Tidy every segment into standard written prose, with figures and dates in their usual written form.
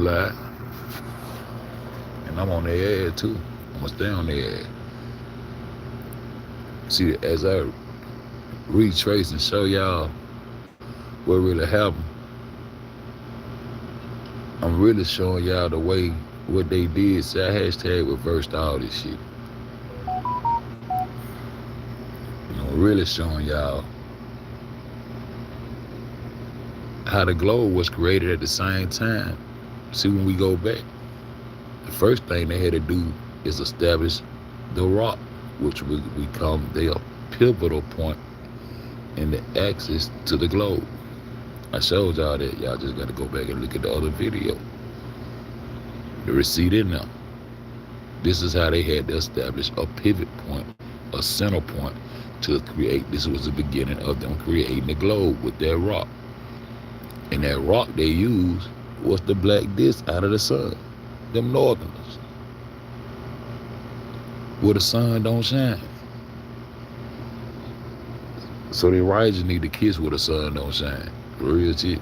gonna lie. And I'm on their ass too. I'm gonna stay on their ass. See, as I retrace and show y'all what really happened, I'm really showing y'all the way what they did. So I hashtag reversed all this shit. I'm really showing y'all how the globe was created at the same time. See, when we go back, the first thing they had to do is establish the rock, which will become their pivotal point in the axis to the globe. I showed y'all that. Y'all just got to go back and look at the other video. The receipt in there. This is how they had to establish a pivot point, a center point to create. This was the beginning of them creating the globe with their rock. And that rock they used was the black disc out of the sun. Them northerners. Where the sun don't shine. So the risers need to kiss where the sun don't shine. Real shit.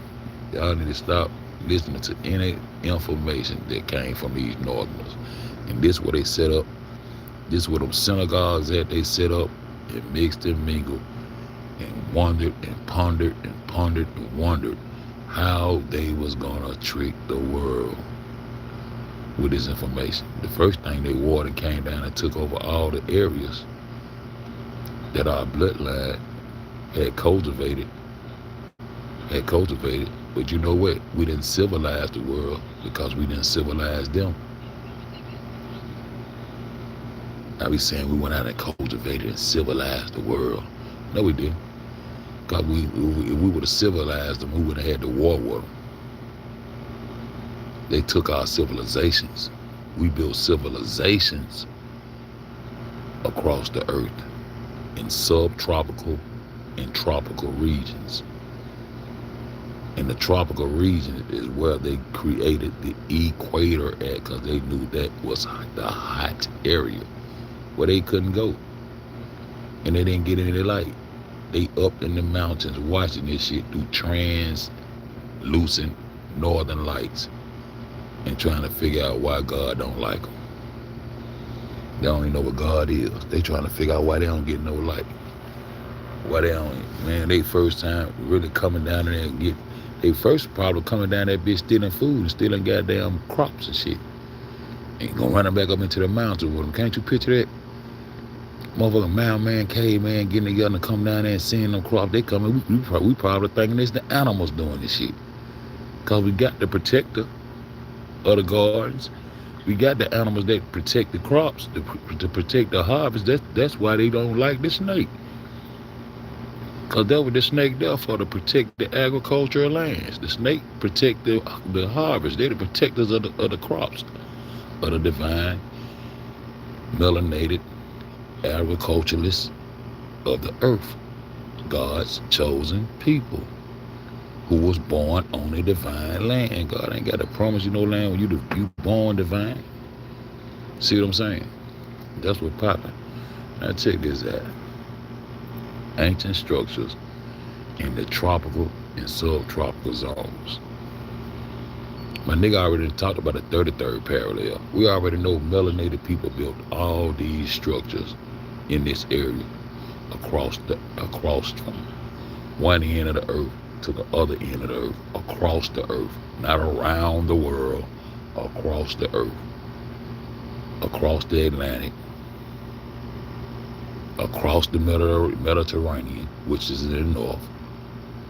Y'all need to stop listening to any information that came from these northerners. And this where they set up. This where them synagogues that they set up and mixed and mingled and wondered and pondered and pondered and wondered how they was gonna trick the world with this information. The first thing they wore and came down and took over all the areas that our bloodline had cultivated. But you know what? We didn't civilize the world because we didn't civilize them. I be saying we went out and cultivated and civilized the world. No, we didn't. Because if we would have civilized them, we would have had to war with them. They took our civilizations. We built civilizations across the earth in subtropical and tropical regions. And the tropical region is where they created the Equater at, because they knew that was the hot area where they couldn't go. And they didn't get any light. They up in the mountains watching this shit through translucent northern lights and trying to figure out why God don't like them. They don't even know what God is. They trying to figure out why they don't get no light. Why they don't, man, they first time really coming down there and get, they first probably coming down that bitch stealing food and stealing goddamn crops and shit. And gonna run them back up into the mountains with them. Can't you picture that? Motherfucking mountain man, cave man getting together and come down there and seeing them crops. They coming, we probably thinking it's the animals doing this shit. Cause we got the protector of the gardens. We got the animals that protect the crops, to protect the harvest. That's why they don't like the snake. Because that was the snake there for, to protect the agricultural lands. The snake protect the harvest. They're the protectors of the crops, of the divine, melanated agriculturalists of the earth. God's chosen people who was born on a divine land. God ain't got to promise you no land when you born divine. See what I'm saying? That's what popping. Now check this out. Ancient structures in the tropical and subtropical zones. My nigga already talked about the 33rd parallel. We already know melanated people built all these structures in this area across from one end of the earth to the other end of the earth, across the earth, not around the world, across the earth, across the Atlantic, across the Mediterranean, which is in the north.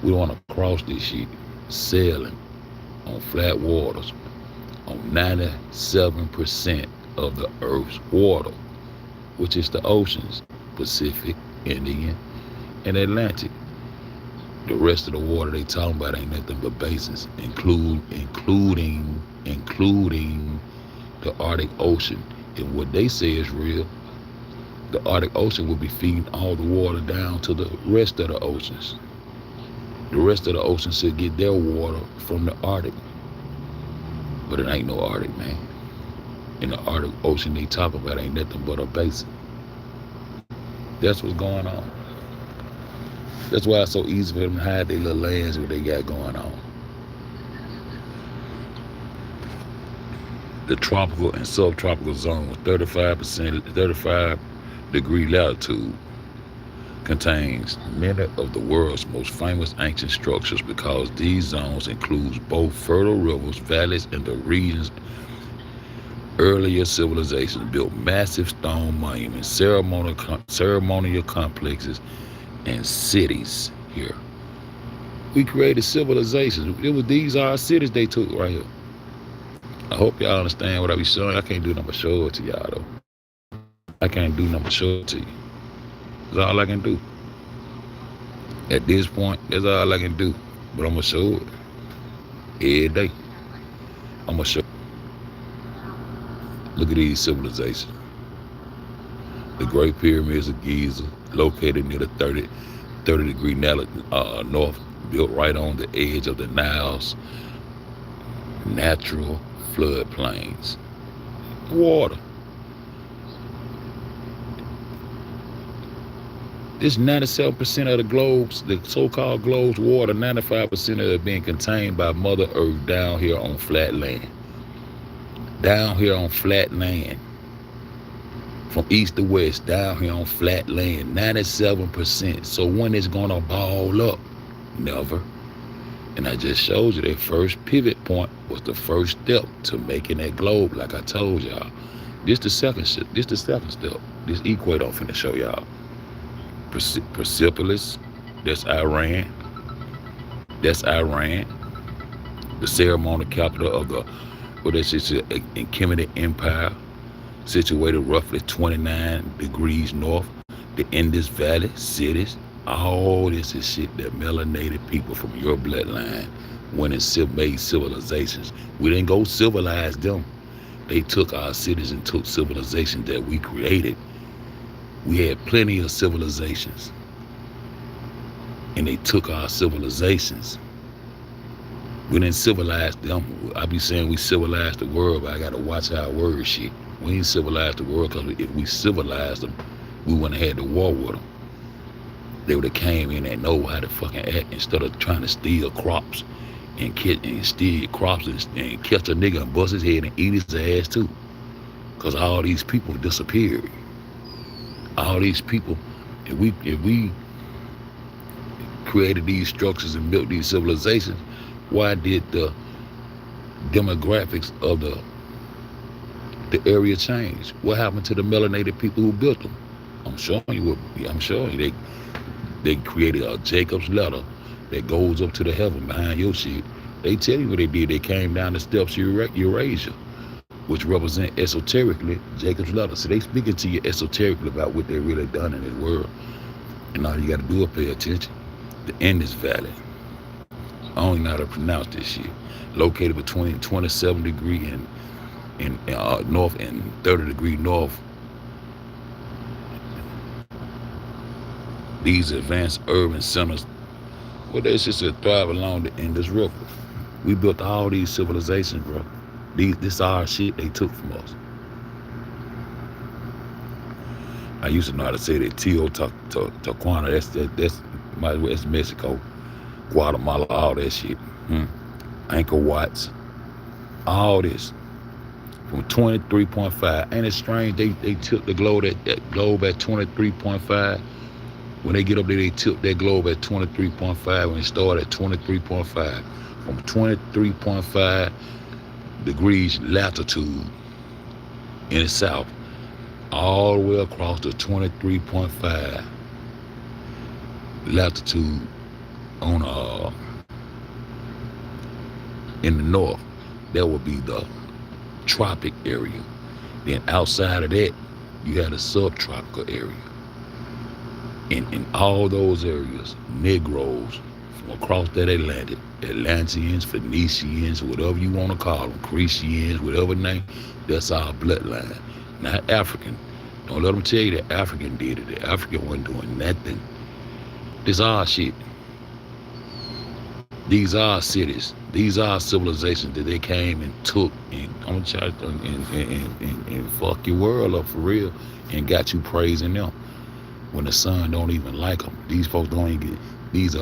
We want to cross this shit, sailing on flat waters, on 97% of the earth's water, which is the oceans, Pacific, Indian, and Atlantic. The rest of the water they talking about ain't nothing but basins, including the Arctic Ocean. And what they say is real, the Arctic Ocean will be feeding all the water down to the rest of the oceans. The rest of the oceans should get their water from the Arctic. But it ain't no Arctic, man. In the Arctic Ocean they talk about ain't nothing but a basin. That's what's going on. That's why it's so easy for them to hide their little lands what they got going on. The tropical and subtropical zones, 35-degree latitude, contains many of the world's most famous ancient structures because these zones include both fertile rivers, valleys, and the regions earlier civilizations built massive stone monuments, ceremonial complexes, and cities here. We created civilizations. These are cities they took right here. I hope y'all understand what I be showing. I can't do nothing but show it to y'all though. I can't do nothing but show it to you. That's all I can do. At this point, that's all I can do. But I'm gonna show it every day. I'm gonna show. Look at these civilizations. The Great Pyramids of Giza, located near the 30-degree north, built right on the edge of the Nile's natural floodplains. Water. This 97% of the globe's, the so-called globe's water, 95% of it being contained by Mother Earth down here on flat land. Down here on flat land. From east to west, down here on flat land, 97%. So when it's gonna ball up? Never. And I just showed you that first pivot point was the first step to making that globe, like I told y'all. This the second step. This equator I'm finna show y'all. Persepolis, that's Iran. That's Iran. The ceremonial capital of the, Achaemenid Empire, situated roughly 29 degrees north. The Indus Valley cities. All this is shit that melanated people from your bloodline went and made civilizations. We didn't go civilize them. They took our cities and took civilizations that we created. We had plenty of civilizations. And they took our civilizations. We didn't civilize them. I be saying we civilized the world, but I gotta watch our word shit. We ain't civilized the world because if we civilized them, we wouldn't have had the war with them. They would have came in and know how to fucking act instead of trying to steal crops and steal crops and catch a nigga and bust his head and eat his ass too. Because all these people disappeared. All these people, if we created these structures and built these civilizations, why did the demographics of the area change? What happened to the melanated people who built them? I'm showing you they created a Jacob's ladder that goes up to the heaven behind your shit. They tell you what they did. They came down the steps of Eurasia, which represent esoterically Jacob's ladder. So they speaking to you esoterically about what they really done in this world. And all you got to do is pay attention. The Indus Valley. I don't even know how to pronounce this shit. Located between 27 degree and north and 30 degree north. These advanced urban centers, well, they just thrive along the Indus River. We built all these civilizations, bro. This our shit they took from us. I used to know how to say that Teotihuacan, that's Mexico, Guatemala, all that shit. Angkor Watts, all this. From 23.5. Ain't it strange they tilt the globe at 23.5? When they get up there, they tilt that globe at 23.5. When it start at 23.5. From 23.5 degrees latitude in the south, all the way across to 23.5 latitude on in the north. That would be the tropic area. Then outside of that, you had a subtropical area. In all those areas, Negroes from across that Atlantic, Atlanteans, Phoenicians, whatever you want to call them, Cretians, whatever name, that's our bloodline. Not African. Don't let them tell you that African did it. The African wasn't doing nothing. This our shit. These are cities. These are civilizations that they came and took and I'm gonna try and fuck your world up for real and got you praising them. When the sun don't even like them. These folks don't even get, these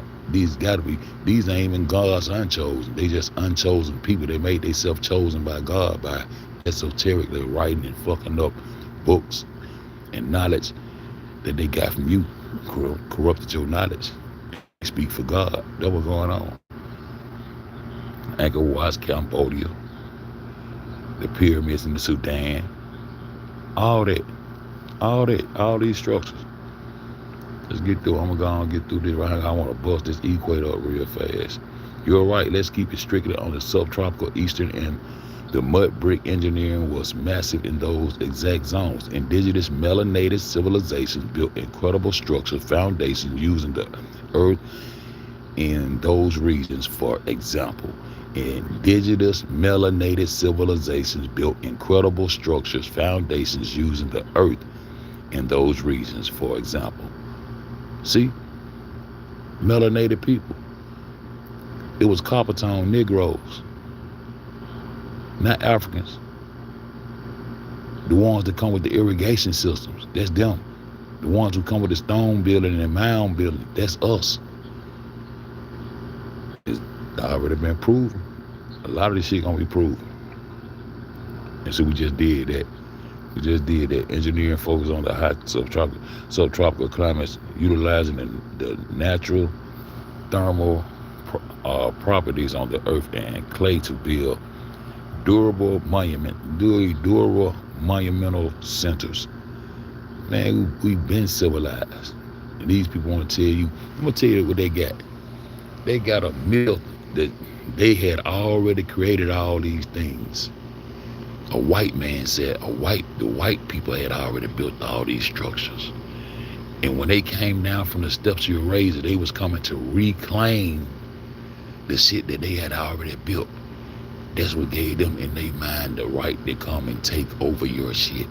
ain't even God's unchosen. They just unchosen people. They made themselves chosen by God by esoterically writing and fucking up books and knowledge that they got from you, corrupted your knowledge. They speak for God. That was going on. Angkor Wat, Cambodia, the pyramids in the Sudan, all these structures. Let's get through. I'm gonna get through this right here. I want to bust this equator up real fast. You're right. Let's keep it strictly on the subtropical eastern, and the mud brick engineering was massive in those exact zones. Indigenous melanated civilizations built incredible structures, foundations using the earth in those regions. For example, indigenous melanated civilizations built incredible structures, foundations using the earth in those regions. For example, see, melanated people. It was copper tone Negroes, not Africans. The ones that come with the irrigation systems, that's them. The ones who come with the stone building and the mound building, that's us. It's already been proven. A lot of this shit gonna be proven. And so we just did that. Engineering focus on the hot subtropical climates, utilizing the natural thermal properties on the earth and clay to build durable monumental centers. Man, we've been civilized. And these people want to tell you, I'm going to tell you what they got. They got a myth that they had already created all these things. A white man said the white people had already built all these structures. And when they came down from the steps of Equator, they was coming to reclaim the shit that they had already built. That's what gave them in their mind the right to come and take over your shit.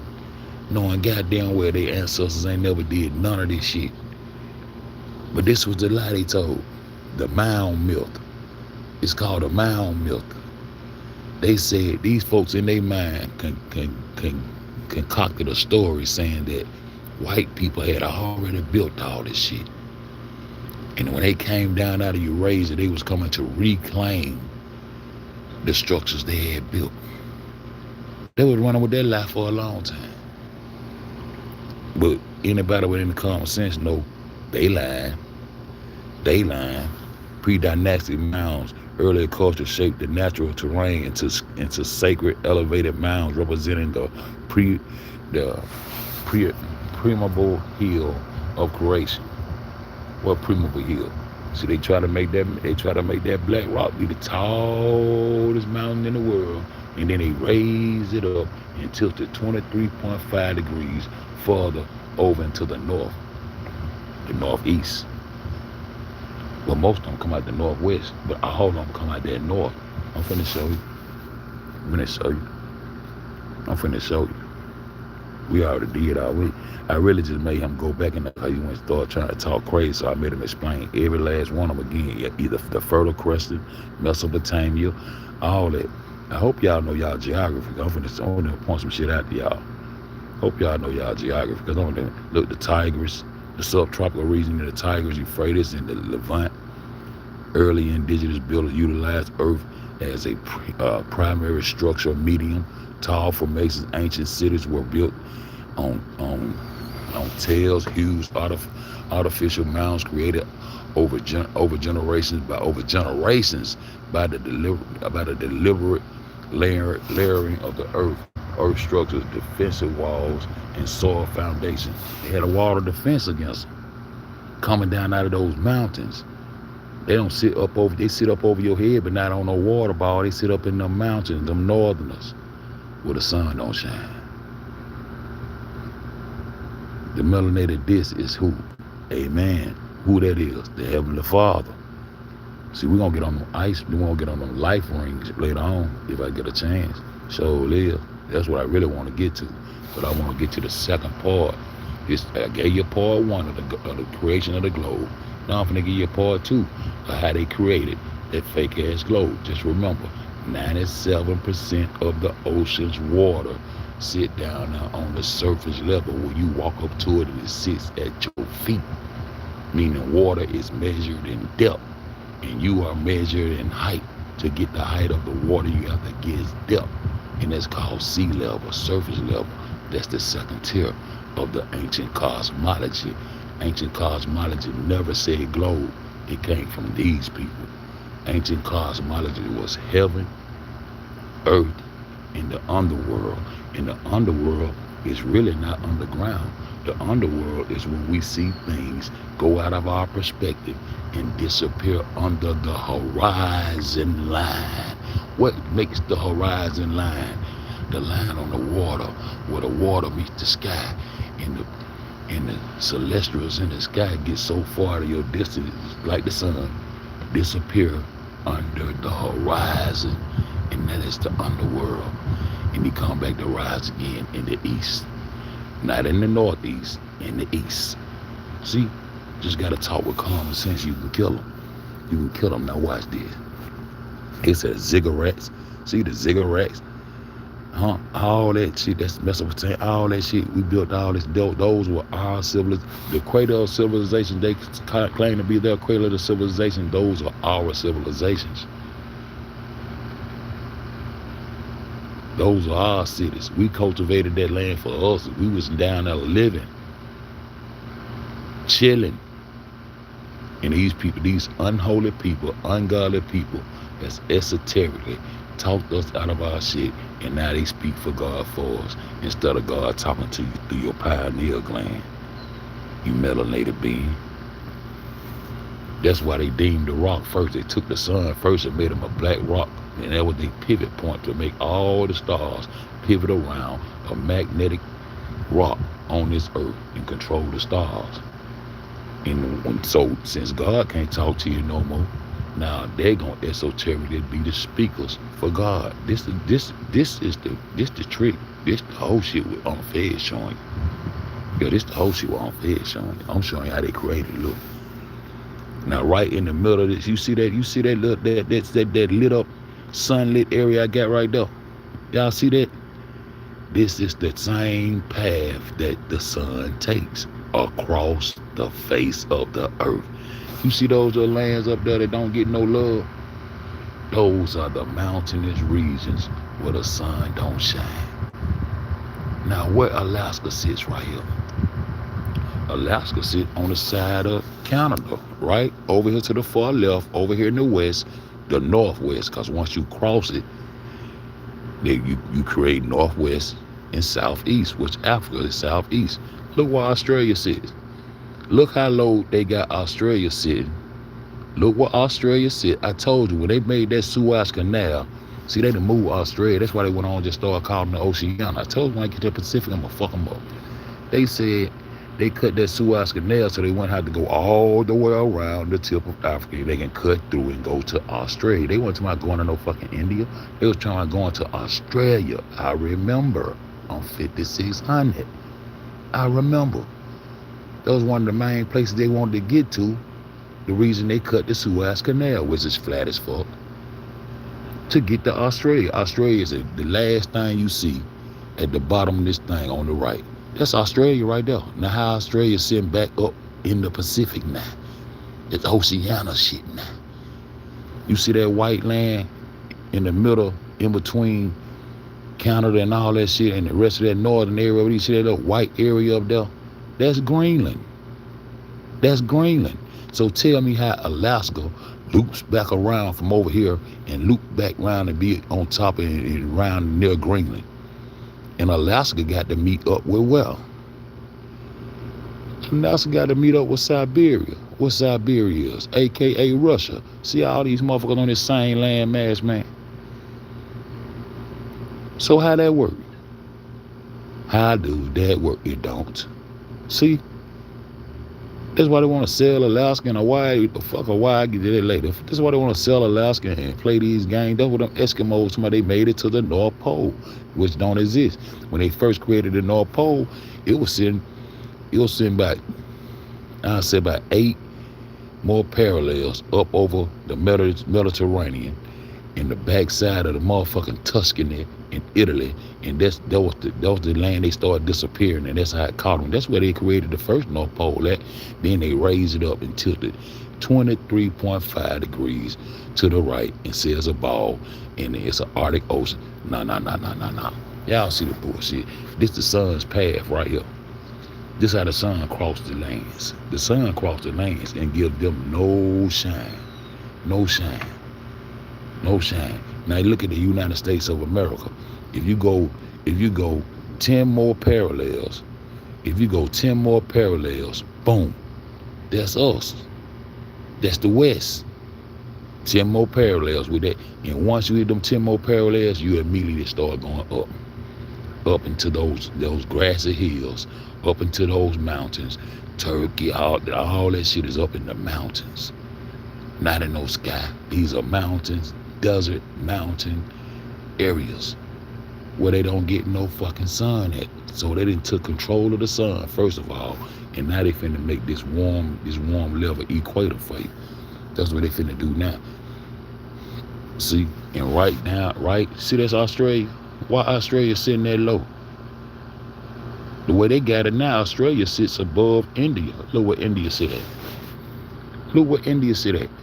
Knowing goddamn well their ancestors ain't never did none of this shit. But this was the lie they told. The mound myth. It's called a mound myth. They said these folks in their mind concocted a story saying that white people had already built all this shit. And when they came down out of Eurasia, they was coming to reclaim the structures they had built. They was running with their life for a long time. But anybody with any common sense know they lying. Pre-dynastic mounds, earlier culture shaped the natural terrain into sacred elevated mounds representing the primeval hill of creation. What primeval hill? See, they try to make that black rock be the tallest mountain in the world, and then they raise it up and tilt it 23.5 degrees further over into the north, the northeast. Well, most of them come out the northwest, but all of them come out that north. I'm finna show you. We already did already. I really just made him go back in the car. He went and started trying to talk crazy, so I made him explain every last one of them again. Either the Fertile Crescent, Mesopotamia, all that. I hope y'all know y'all geography. I'm finna point some shit out to y'all. Hope y'all know y'all geography, because I'm gonna look the Tigris, the subtropical region of the Tigris, Euphrates, and the Levant. Early indigenous builders utilized earth as a primary structural medium. Tall formations, ancient cities were built on tails, huge artificial mounds created over generations by the deliberate layering of the earth structures, defensive walls, and soil foundations. They had a wall of defense against them coming down out of those mountains. They sit up over your head, but not on no water ball. They sit up in them mountains, them northerners, where the sun don't shine. The melanated disc is who? Amen. Who that is? The Heavenly Father. See, we're going to get on them ice. We're going to get on them life rings later on if I get a chance. So live. That's what I really want to get to. But I want to get to the second part. I gave you part one of the creation of the globe. Now I'm going to give you part two of how they created that fake-ass globe. Just remember, 97% of the ocean's water sit down now on the surface level. When you walk up to it, and it sits at your feet. Meaning water is measured in depth, and you are measured in height. To get the height of the water, you have to get its depth. And and that's called sea level, surface level. That's the second tier of the ancient cosmology. Ancient cosmology never said globe. It came from these people. Ancient cosmology was heaven, earth, and the underworld. And the underworld is really not underground. The underworld is when we see things go out of our perspective and disappear under the horizon line. What makes the horizon line? The line on the water, where the water meets the sky, and the celestials in the sky get so far to your distance, like the sun, disappear under the horizon, and that is the underworld. And he come back to rise again in the east. Not in the northeast, in the east. See, just gotta talk with common sense. You can kill them. You can kill them. Now watch this. It says ziggurats. See the ziggurats? All that shit, that's Mesopotamia, all that shit, we built all this, those were our civilizations. The cradle of civilization, they claim to be their cradle of civilization, those are our civilizations. Those are our cities. We cultivated that land for us. We was down there living, chilling. And these people, these unholy people, ungodly people, that's esoterically talked us out of our shit, and now they speak for God for us instead of God talking to you through your pineal gland, you melanated being. That's why they deemed the rock first. They took the sun first and made them a black rock, and that was their pivot point to make all the stars pivot around a magnetic rock on this earth and control the stars. And so since God can't talk to you no more, now they're gonna esoterically be the speakers for God. This is the trick. This the whole shit with Unfed showing you. Yo, this the whole shit with Unfed showing you. I'm showing you how they created. Look. Now right in the middle of this, you see that that lit up, sunlit area I got right there. Y'all see that? This is the same path that the sun takes across the face of the earth. You see those little lands up there that don't get no love? Those are the mountainous regions where the sun don't shine. Now where Alaska sits right here. Alaska sits on the side of Canada, right? Over here to the far left, over here in the west, the northwest, because once you cross it, then you create northwest and southeast, which Africa is southeast. Look where Australia sits. Look how low they got Australia sitting. Look where Australia sit. I told you, when they made that Suez Canal, see, they done moved Australia. That's why they went on and just started calling the Oceania. I told you when I get to the Pacific, I'm going to fuck them up. They said they cut that Suez Canal so they wouldn't have to go all the way around the tip of Africa. They can cut through and go to Australia. They weren't talking about going to no fucking India. They was trying to go into Australia. I remember on 5600. I remember. That was one of the main places they wanted to get to. The reason they cut the Suez Canal, which is flat as fuck, to get to Australia. Australia is the last thing you see at the bottom of this thing on the right. That's Australia right there. Now how Australia's sitting back up in the Pacific now. It's Oceania shit now. You see that white land in the middle, in between Canada and all that shit, and the rest of that northern area, you see that little white area up there? That's Greenland. That's Greenland. So tell me how Alaska loops back around from over here and loop back around and be on top and around near Greenland. And Alaska got to meet up with well. Alaska got to meet up with Siberia. What Siberia is, a.k.a. Russia. See all these motherfuckers on this same land mass, man. So how that work? How do that work? It don't. See? That's why they want to sell Alaska and Hawaii. The fuck Hawaii, I'll get to that later. That's why they want to sell Alaska and play these games. That's what them Eskimos, somebody they made it to the North Pole, which don't exist. When they first created the North Pole, it was sitting about, I'd say about 8 more parallels up over the Mediterranean in the backside of the motherfucking Tuscany in Italy, and that was the land they started disappearing, and that's how it caught them. That's where they created the first North Pole at. Then they raised it up and tilted 23.5 degrees to the right and says a ball, and it's an Arctic Ocean. No. Y'all see the bullshit. This the sun's path right here. This how the sun crossed the lands. The sun crossed the lands and give them no shine. No shine. No shine. Now look at the United States of America. If you go 10 more parallels, boom, that's us. That's the West. 10 more parallels with that. And once you hit them 10 more parallels, you immediately start going up into those grassy hills, up into those mountains. Turkey, all that shit is up in the mountains, not in no sky. These are mountains, desert mountain areas where they don't get no fucking sun at. So they didn't took control of the sun, first of all, and now they finna make this warm level equator for you. That's what they finna do now. See, and see, that's Australia. Why Australia sitting that low? The way they got it now, Australia sits above India. Look where India sit at.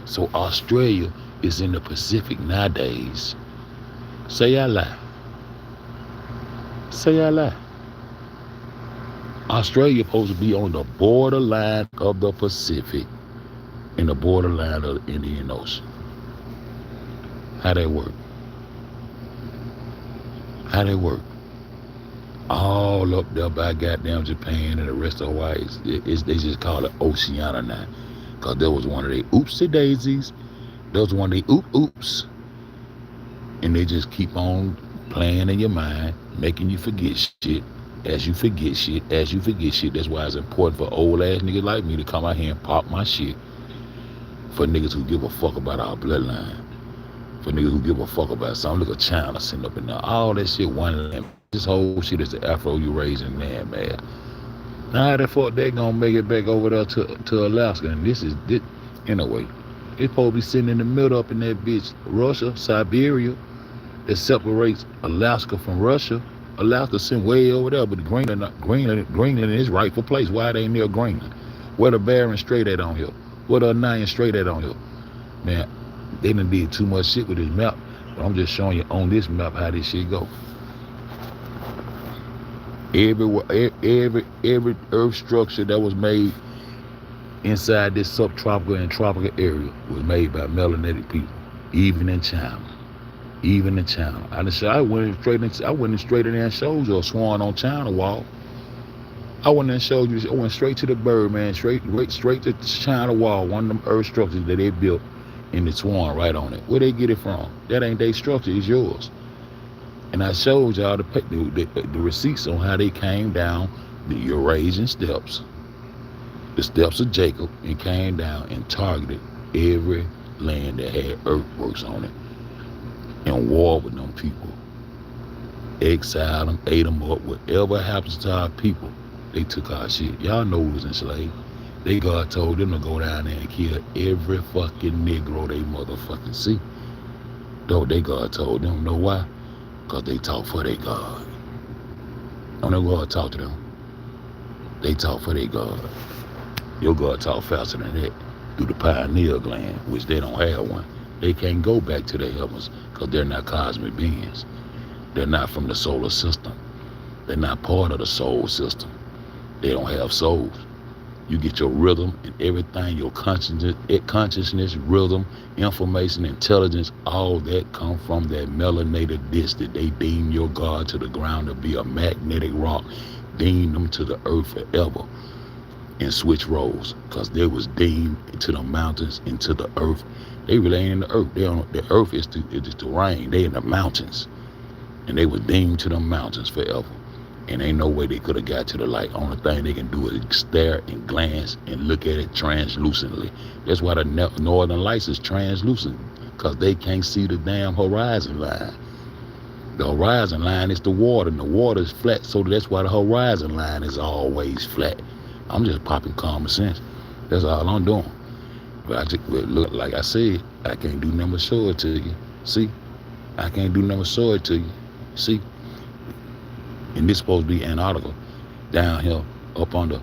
So Australia is in the Pacific nowadays. Say I lie. Australia supposed to be on the borderline of the Pacific and the borderline of the Indian Ocean. How that work? All up there by goddamn Japan and the rest of Hawaii. They just call it Oceania now. Because there was one of they oopsie daisies. There was one of they oops. And they just keep on playing in your mind, making you forget shit. As you forget shit. That's why it's important for old ass niggas like me to come out here and pop my shit. For niggas who give a fuck about our bloodline. For niggas who give a fuck about something. Look at China sitting up in there. All that shit, one land. This whole shit is the Afro-Eurasian man. Now how the fuck they gonna make it back over there to Alaska? And this anyway. It's supposed to be sitting in the middle up in that bitch. Russia, Siberia, that separates Alaska from Russia. Alaska sitting way over there, but Greenland is rightful place. Why they near Greenland? Where the Bering Strait at on here? Where the Onion Strait at on here? Man, they done did too much shit with this map. But I'm just showing you on this map how this shit go. Every earth structure that was made inside this subtropical and tropical area was made by melanated people, even in China. I went straight in there and showed you a swan on China wall. I went straight to the bird, man, straight to the China wall, one of them earth structures that they built, and the swan right on it. Where they get it from? That ain't their structure, it's yours. And I showed y'all the receipts on how they came down the Eurasian steps, the steps of Jacob, and came down and targeted every land that had earthworks on it and war with them people. Exiled them, ate them up. Whatever happens to our people, they took our shit. Y'all know who was enslaved. God told them to go down there and kill every fucking Negro they motherfucking see. Though God told them, know why? Because they talk for their God. Don't know God talk to them. They talk for their God. Your God talk faster than that through the pineal gland, which they don't have one. They can't go back to the heavens because they're not cosmic beings. They're not from the solar system. They're not part of the soul system. They don't have souls. You get your rhythm and everything, your consciousness, rhythm, information, intelligence, all that come from that melanated disc that they deem your God to the ground to be a magnetic rock, deem them to the earth forever, and switch roles, because they was deemed to the mountains and to the earth. They really ain't in the earth. The earth is the rain. They in the mountains, and they was deemed to the mountains forever. And ain't no way they could have got to the light. Only thing they can do is stare and glance and look at it translucently. That's why the northern lights is translucent, because they can't see the damn horizon line. The horizon line is the water, and the water is flat, so that's why the horizon line is always flat. I'm just popping common sense. That's all I'm doing. But look, like I said, I can't do nothing but show it to you. See? I can't do nothing but show it to you. See? And this supposed to be Antarctica, down here, up under.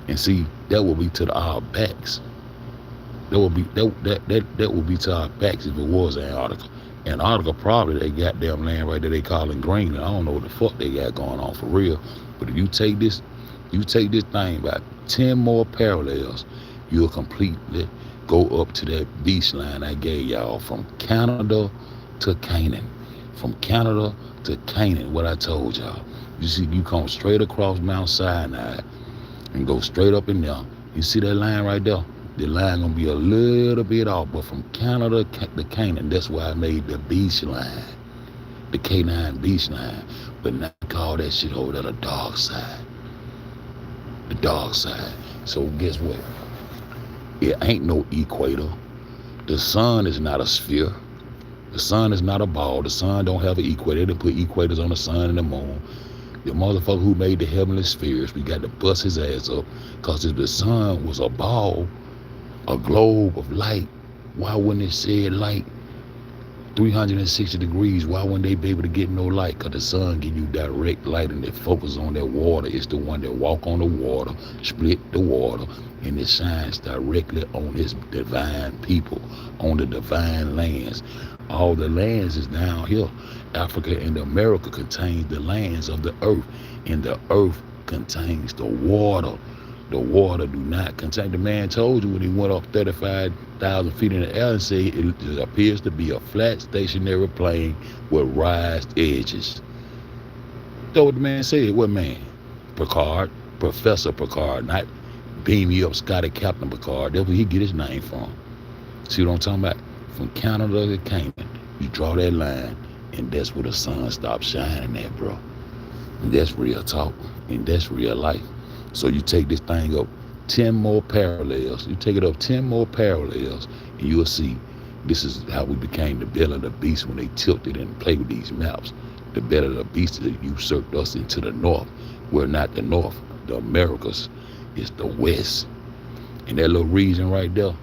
And see, that will be to our backs. That will be to our backs if it was Antarctica. Antarctica probably they goddamn land right there they calling Greenland. I don't know what the fuck they got going on for real. But if you take this thing about 10 more parallels, you'll completely go up to that beach line I gave y'all from Canada to Canaan. From Canada to Canaan, what I told y'all. You see, you come straight across Mount Sinai and go straight up in there. You see that line right there? The line gonna be a little bit off, but from Canada to Canaan, that's why I made the beach line, the K9 beach line. But now I call that shit over there the dark side. The dark side. So guess what? It ain't no equator. The sun is not a sphere. The sun is not a ball. The sun don't have an equator. They put equators on the sun and the moon. The motherfucker who made the heavenly spheres, we got to bust his ass up. Because if the sun was a ball, a globe of light, why wouldn't it shed light 360 degrees? Why wouldn't they be able to get no light? Because the sun give you direct light and it focus on that water. It's the one that walk on the water, split the water, and it shines directly on his divine people, on the divine lands. All the lands is down here. Africa and America contains the lands of the earth, and the earth contains the water. The water do not contain. The man told you when he went up 35,000 feet in the air and said it appears to be a flat stationary plane with raised edges. That's what the man said. What man? Picard, Professor Picard, not beam me up Scotty Captain Picard. That's where he get his name from. See what I'm talking about? From Canada to Canaan, you draw that line, and that's where the sun stops shining at, bro. And that's real talk, and that's real life. So you take this thing up 10 more parallels. You take it up 10 more parallels, and you'll see this is how we became the belly of the beast when they tilted and played with these maps. The belly of the beast that usurped us into the north. We're not the north. The Americas is the west. And that little region right there,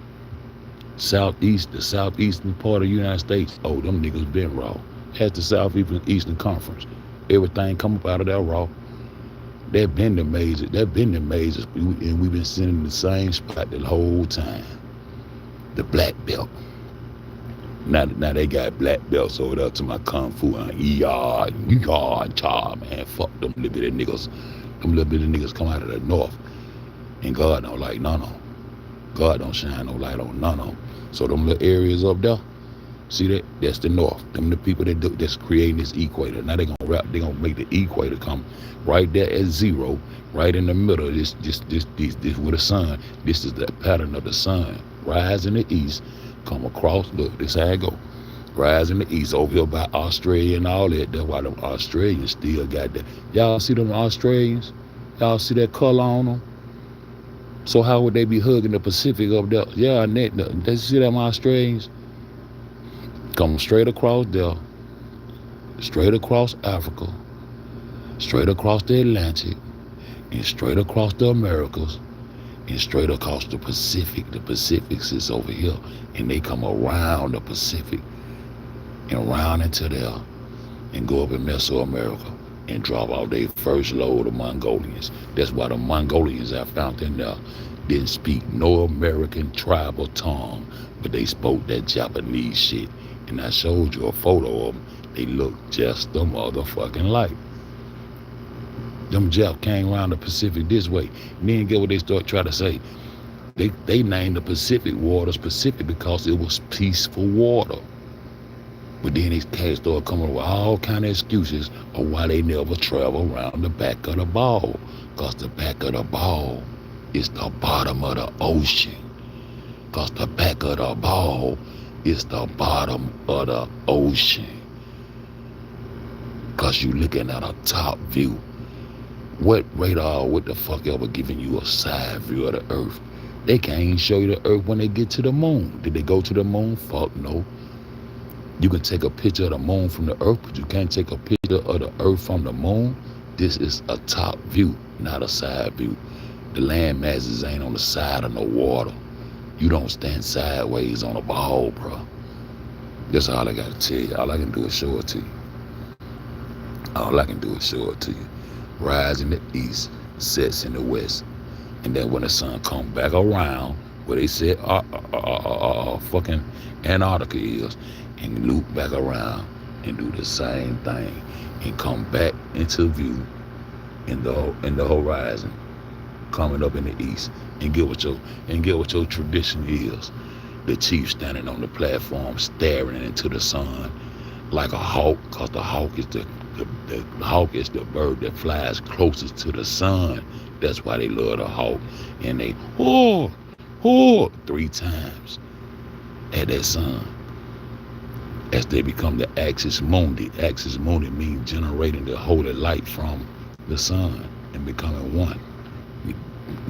southeast, the southeastern part of the United States, oh, them niggas been raw. That's the Southeastern Conference. Everything come up out of that raw. They've been the majors, and we've been sending the same spot the whole time. The black belt. Now they got black belts over there to my kung fu and cha, man. Fuck them little bitty niggas. Them little bitty niggas come out of the north, and God don't like none of them. God don't shine no light on none of them. So them little areas up there, see that? That's the north. Them the people that's creating this equator. Now they gonna make the equator come right there at zero, right in the middle. This with the sun. This is the pattern of the sun. Rise in the east, come across. Look, this how it go. Rise in the east over here by Australia and all that. That's why them Australians still got that. Y'all see them Australians? Y'all see that color on them? So how would they be hugging the Pacific up there? Yeah, they see them Australians? Come straight across there, straight across Africa, straight across the Atlantic, and straight across the Americas, and straight across the Pacific. The Pacific sits over here, and they come around the Pacific and round into there and go up in Mesoamerica and drop out their first load of Mongolians. That's why the Mongolians I found in there didn't speak no American tribal tongue, but they spoke that Japanese shit. And I showed you a photo of them. They look just the motherfucking like. Them Japs came around the Pacific this way. And then get what they start trying to say. They named the Pacific waters Pacific because it was peaceful water. But then these cats started coming with all kind of excuses of why they never travel around the back of the ball. Because the back of the ball is the bottom of the ocean. Because the back of the ball is the bottom of the ocean. Because you looking at a top view. What radar, what the fuck ever giving you a side view of the earth? They can't even show you the earth when they get to the moon. Did they go to the moon? Fuck no. You can take a picture of the moon from the earth, but you can't take a picture of the earth from the moon. This is a top view, not a side view. The land masses ain't on the side of no water. You don't stand sideways on a ball, bro. That's all I gotta tell you. All I can do is show it to you. All I can do is show it to you. Rise in the east, sets in the west. And then when the sun come back around, where they said fucking Antarctica is, and loop back around and do the same thing and come back into view in the horizon, coming up in the east, and get what your tradition is. The chief standing on the platform staring into the sun like a hawk, because the hawk is the hawk is the bird that flies closest to the sun. That's why they love the hawk. And they oh 3 times at that sun as they become the axis mundi. Axis mundi means generating the holy light from the sun and becoming one.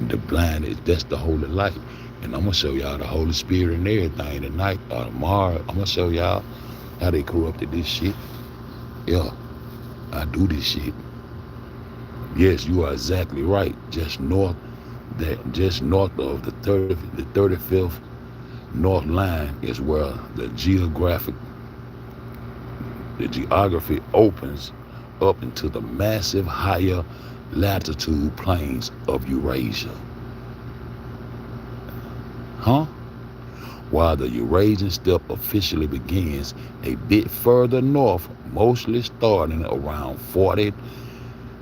The blind that's the holy light. And I'm gonna show y'all the Holy Spirit and everything tonight or tomorrow. I'm gonna show y'all how they corrupted this shit. Yeah, I do this shit. Yes, you are exactly right. Just north of the 35th north line is where the geography opens up into the massive higher latitude plains of Eurasia. While the Eurasian steppe officially begins a bit further north, mostly starting around 40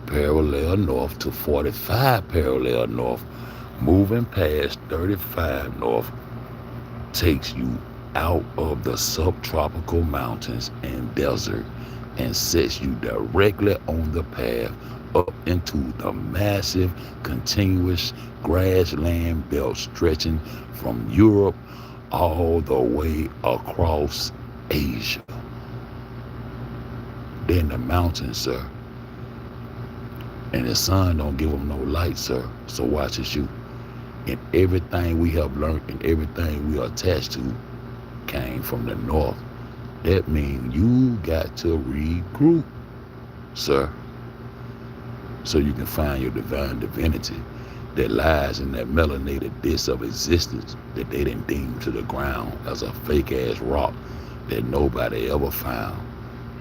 parallel north to 45 parallel north, moving past 35 north takes you out of the subtropical mountains and desert and sets you directly on the path up into the massive continuous grassland belt stretching from Europe all the way across Asia. Then the mountains, sir. And the sun don't give them no light, sir. So watch it shoot. And everything we have learned and everything we are attached to came from the north. That means you got to regroup, sir, so you can find your divine divinity that lies in that melanated disk of existence that they didn't deem to the ground as a fake-ass rock that nobody ever found.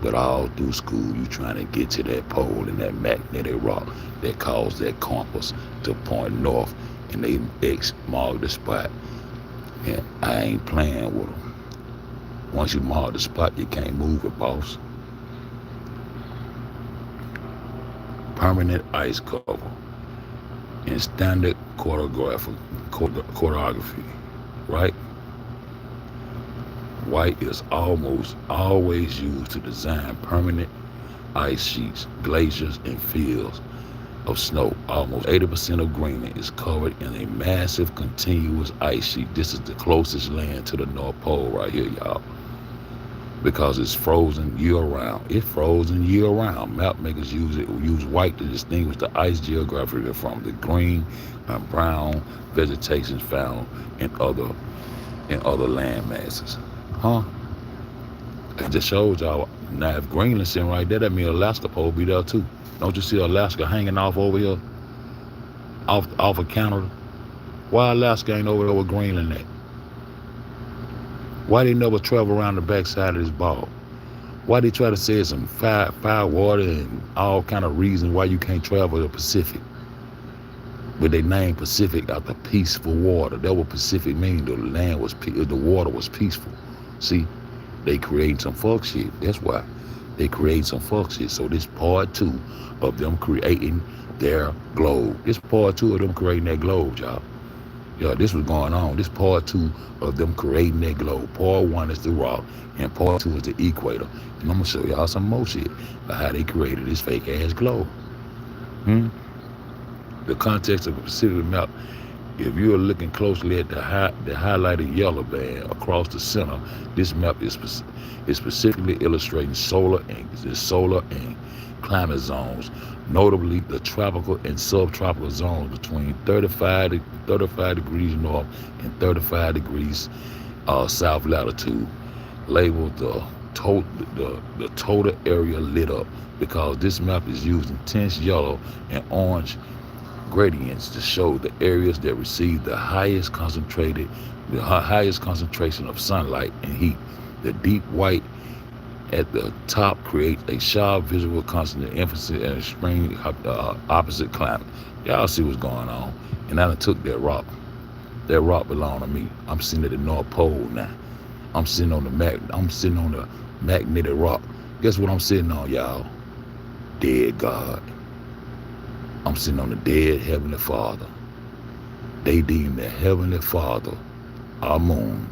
But all through school, you trying to get to that pole and that magnetic rock that caused that compass to point north, and they X mark the spot. And I ain't playing with them. Once you mark the spot, you can't move it, boss. Permanent ice cover in standard choreography, right? White is almost always used to design permanent ice sheets, glaciers, and fields of snow. Almost 80% of Greenland is covered in a massive continuous ice sheet. This is the closest land to the North Pole right here, y'all, because it's frozen year-round. It's frozen year-round. Map makers use white to distinguish the ice geographically from the green and brown vegetation found in other land masses. It just shows y'all. Now, if Greenland's sitting right there, that means Alaska pole be there too. Don't you see Alaska hanging off over here, off of Canada? Why Alaska ain't over there with Greenland at? Why they never travel around the backside of this ball? Why they try to say some fire water and all kind of reasons why you can't travel the Pacific? But they named Pacific after peaceful water. That what Pacific mean. The water was peaceful. See, they create some fuck shit. That's why they create some fuck shit. So this part 2 of them creating their globe. This part 2 of them creating their globe, y'all. Yeah, this was going on. This part 2 of them creating their globe. Part 1 is the rock, and part 2 is the equator. And I'm gonna show y'all some more shit about how they created this fake ass globe. The context of the Pacific map. If you're looking closely at the highlighted yellow band across the center, this map is specifically illustrating solar and climate zones, notably the tropical and subtropical zones between 35 degrees north and 35 degrees south latitude, labeled the total area lit up, because this map is using intense yellow and orange gradients to show the areas that receive the highest concentration of sunlight and heat. The deep white at the top creates a sharp visual constant emphasis and extreme opposite climate. Y'all see what's going on. And I took that rock. That rock belonged to me. I'm sitting at the North Pole now. I'm sitting on the magnetic rock. Guess what I'm sitting on, y'all? Dead God. I'm sitting on the dead Heavenly Father. They deem the Heavenly Father, our moon,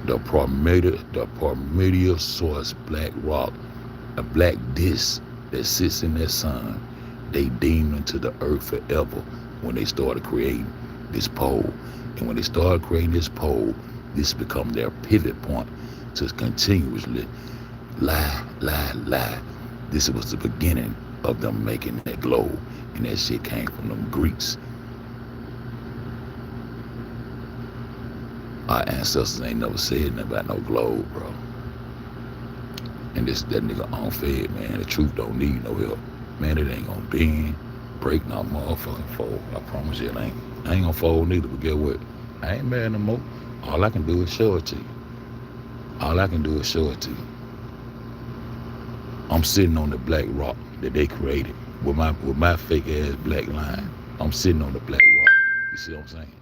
the primordial source black rock, a black disc that sits in their sun. They deemed into the earth forever when they started creating this pole. And when they started creating this pole, this become their pivot point to continuously lie. This was the beginning of them making that globe. And that shit came from them Greeks. Our ancestors ain't never said nothing about no globe, bro. And that nigga unfed, man. The truth don't need no help. Man, it ain't gonna bend, break, no motherfucking fold. I promise you it ain't. I ain't gonna fold neither, but get what? I ain't mad no more. All I can do is show it to you. All I can do is show it to you. I'm sitting on the black rock that they created with my fake ass black line. I'm sitting on the black rock. You see what I'm saying?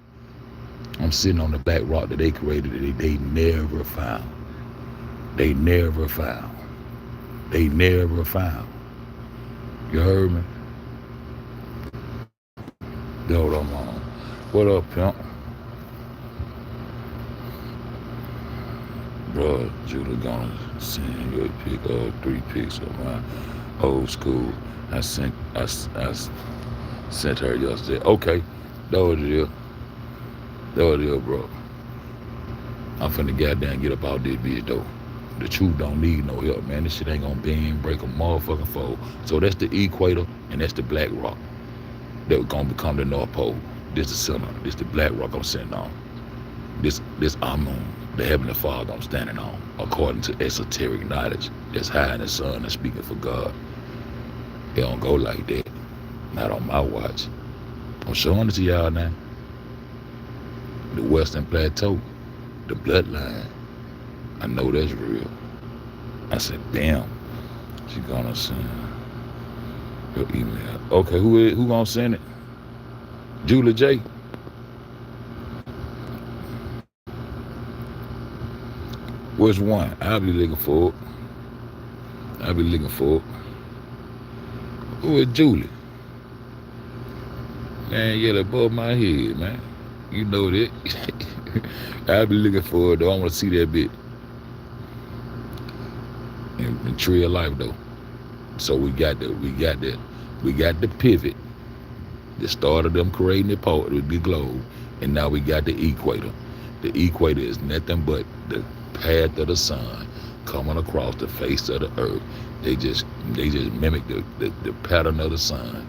I'm sitting on the black rock that they created that they never found. They never found. They never found. You heard me? That's what I'm on. What up, pimp? Bro, Judah gonna send you a pic of 3 pics of my old school. I sent her yesterday. Okay, that was it is. That was it is, bro. I'm finna goddamn get up out this bitch though. The truth don't need no help, man. This shit ain't gonna bend, break a motherfucking fold. So that's the equator and that's the black rock that was gonna become the North Pole. This the center. This the black rock I'm sitting on. This our moon, the Heavenly Father I'm standing on, according to esoteric knowledge that's high in the sun and speaking for God. It don't go like that. Not on my watch. I'm showing it to y'all now. The Western Plateau, the bloodline. I know that's real. I said, damn, she gonna send your email. Okay, who gonna send it? Julia J. Which one? I'll be looking for it. Who is Julie? Man, get above my head, man. You know that. I'll be looking for it though. I want to see that bit. In 3GD4LIFE though. So we got the pivot that started them creating the pole with the globe, and now we got the equator. The equator is nothing but the path of the sun coming across the face of the earth. They just mimic the pattern of the sun,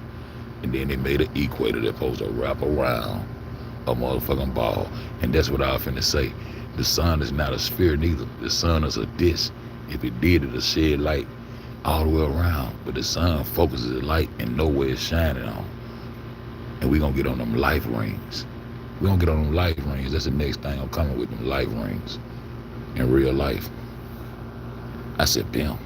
and then they made an equator that's supposed to wrap around a motherfucking ball. And that's what I was finna say. The sun is not a sphere neither. The sun is a disc. If it did, it'll shed light all the way around. But the sun focuses the light and know where it's shining on. And we gonna get on them life rings. We gonna get on them life rings. That's the next thing I'm coming with, them life rings in real life. I said, bam.